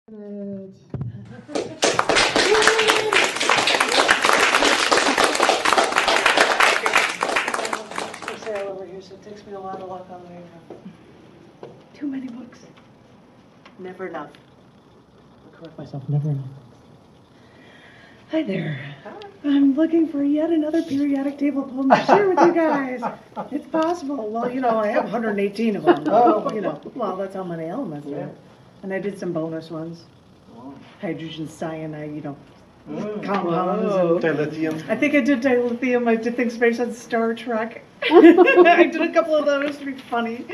Good. For sale over here, so it takes me a lot of luck on the way around. Too many books. Never enough. I'll correct myself, never enough. Hi there. Hi. I'm looking for yet another periodic table poem to share with you guys. It's possible. Well, you know, I have 118 of them. Oh. You know, well, that's how many elements there are. And I did some bonus ones. Hydrogen cyanide, you know, compounds. And dilithium. I think I did dilithium. I did things based on Star Trek. I did a couple of those to be funny.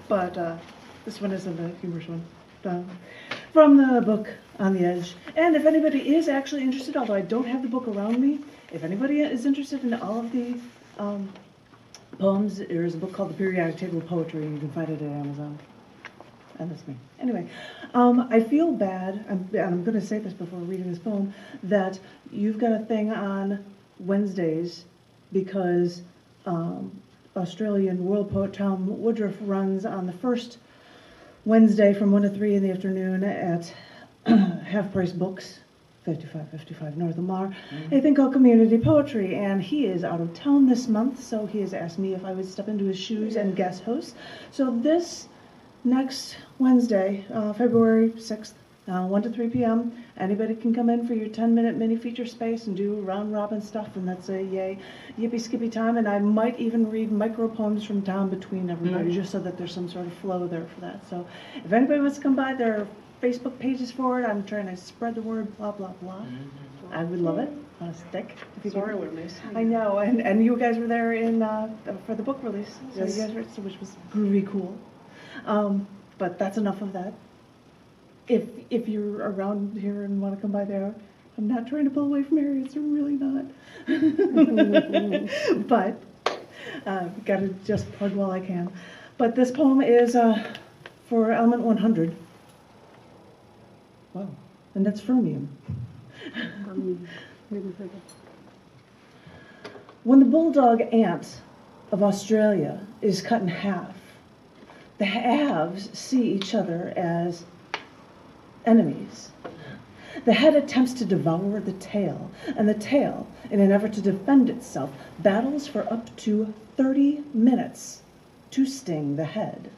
But this one isn't a humorous one. From the book On the Edge. And if anybody is actually interested, although I don't have the book around me, if anybody is interested in all of the poems, there's a book called The Periodic Table of Poetry, and you can find it at Amazon. And that's me. Anyway, I feel bad, and I'm going to say this before reading this poem, that you've got a thing on Wednesdays because Australian world poet Tom Woodruff runs on the first Wednesday from 1 to 3 in the afternoon at Half Price Books, 5555 North Lamar, a thing called Community Poetry, and he is out of town this month, so he has asked me if I would step into his shoes and guest host. So this next Wednesday, February 6th, 1 to 3 p.m., anybody can come in for your 10-minute mini feature space and do round-robin stuff, and that's a yay, yippee-skippy time, and I might even read micro-poems from Tom between everybody, just so that there's some sort of flow there for that. So if anybody wants to come by, there are Facebook pages for it. I'm trying to spread the word, blah, blah, blah. I would love it on a stick. Sorry, we're missing. I know, and you guys were there in for the book release, so Yes. you guys were, which was really cool. But that's enough of that. If you're around here and want to come by there, I'm not trying to pull away from Harriet's, I'm really not. But gotta just plug while I can. But this poem is for element 100. Wow, and that's Fermium. When the bulldog ant of Australia is cut in half, the halves see each other as enemies. The head attempts to devour the tail, and the tail, in an effort to defend itself, battles for up to 30 minutes to sting the head.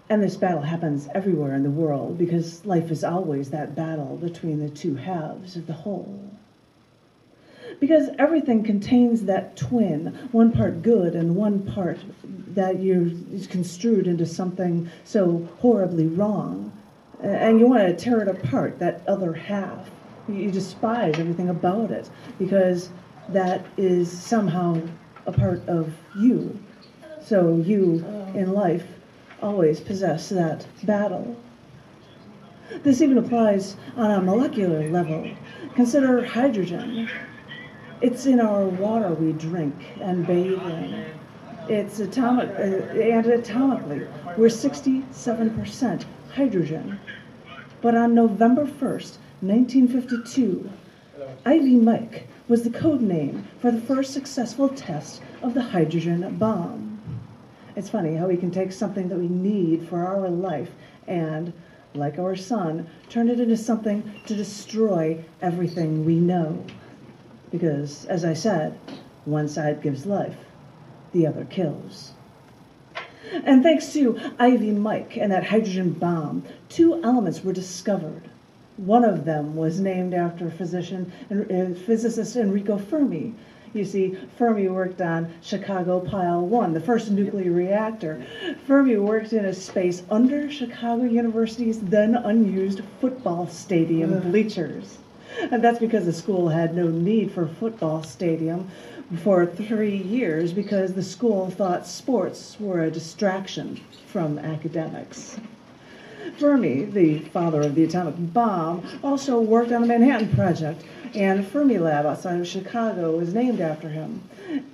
And this battle happens everywhere in the world because life is always that battle between the two halves of the whole. Because everything contains that twin, one part good and one part that is construed into something so horribly wrong. And you want to tear it apart, that other half. You despise everything about it because that is somehow a part of you. So you, in life, always possess that battle. This even applies on a molecular level. Consider hydrogen. It's in our water we drink and bathe in. It's atomic, and atomically, we're 67% hydrogen. But on November 1st, 1952, Ivy Mike was the code name for the first successful test of the hydrogen bomb. It's funny how we can take something that we need for our life and, like our sun, turn it into something to destroy everything we know. Because, as I said, one side gives life, the other kills. And thanks to Ivy Mike and that hydrogen bomb, 2 elements were discovered. One of them was named after physicist Enrico Fermi. You see, Fermi worked on Chicago Pile 1, the first nuclear reactor. Fermi worked in a space under Chicago University's then unused football stadium bleachers. And that's because the school had no need for a football stadium for 3 years because the school thought sports were a distraction from academics. Fermi, the father of the atomic bomb, also worked on the Manhattan Project, and Fermilab outside of Chicago was named after him.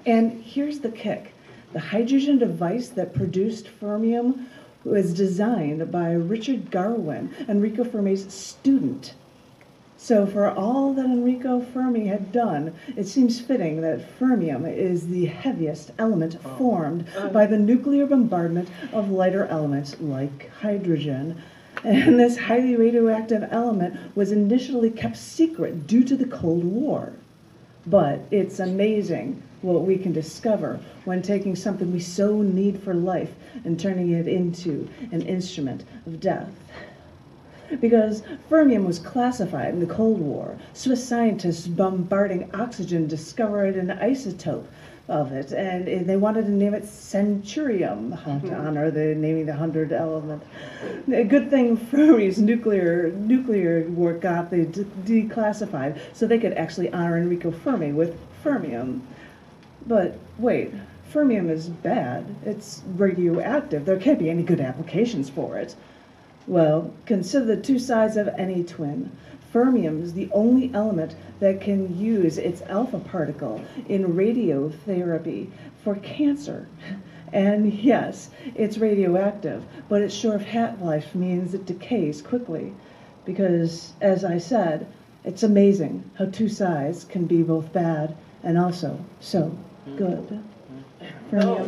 And here's the kick. The hydrogen device that produced Fermium was designed by Richard Garwin, Enrico Fermi's student. So for all that Enrico Fermi had done, it seems fitting that fermium is the heaviest element formed by the nuclear bombardment of lighter elements like hydrogen. And this highly radioactive element was initially kept secret due to the Cold War. But it's amazing what we can discover when taking something we so need for life and turning it into an instrument of death. Because fermium was classified in the Cold War, Swiss scientists bombarding oxygen discovered an isotope of it, and they wanted to name it Centurium to honor the naming the 100th element. A good thing Fermi's nuclear work got they declassified, so they could actually honor Enrico Fermi with fermium. But wait, fermium is bad. It's radioactive. There can't be any good applications for it. Well, consider the two sides of any twin. Fermium is the only element that can use its alpha particle in radiotherapy for cancer. And yes, it's radioactive, but its short half-life means it decays quickly. Because, as I said, it's amazing how two sides can be both bad and also so good. Fermium.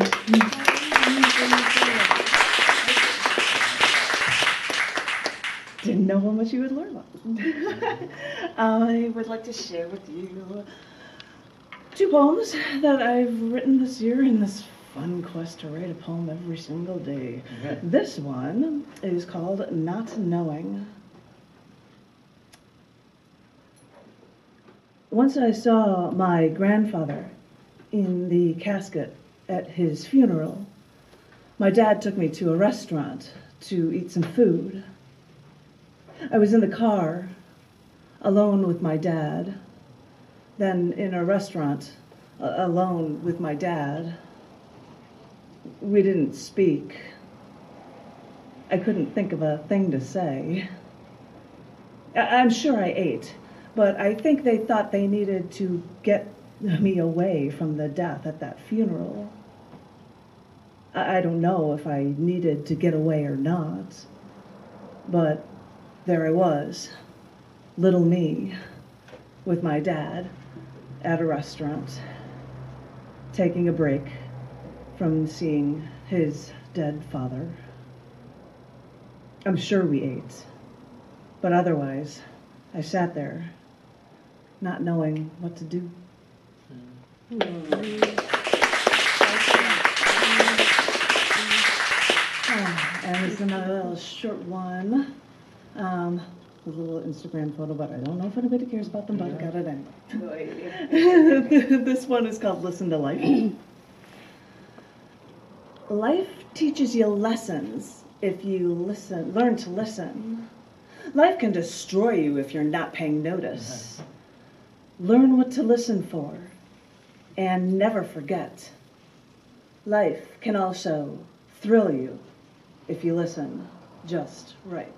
Didn't know how much you would learn about it. I would like to share with you 2 poems that I've written this year in this fun quest to write a poem every single day. Okay. This one is called Not Knowing. Once I saw my grandfather in the casket at his funeral. My dad took me to a restaurant to eat some food. I was in the car, alone with my dad, then in a restaurant, alone with my dad. We didn't speak. I couldn't think of a thing to say. I'm sure I ate, but I think they thought they needed to get me away from the death at that funeral. I don't know if I needed to get away or not, but there I was, little me, with my dad at a restaurant, taking a break from seeing his dead father. I'm sure we ate, but otherwise, I sat there, not knowing what to do. And it's another little short one. A little Instagram photo, but I don't know if anybody cares about them, but I got it anyway. This one is called Listen to Life. Life teaches you lessons if you learn to listen. Life can destroy you if you're not paying notice. Learn what to listen for and never forget. Life can also thrill you if you listen just right.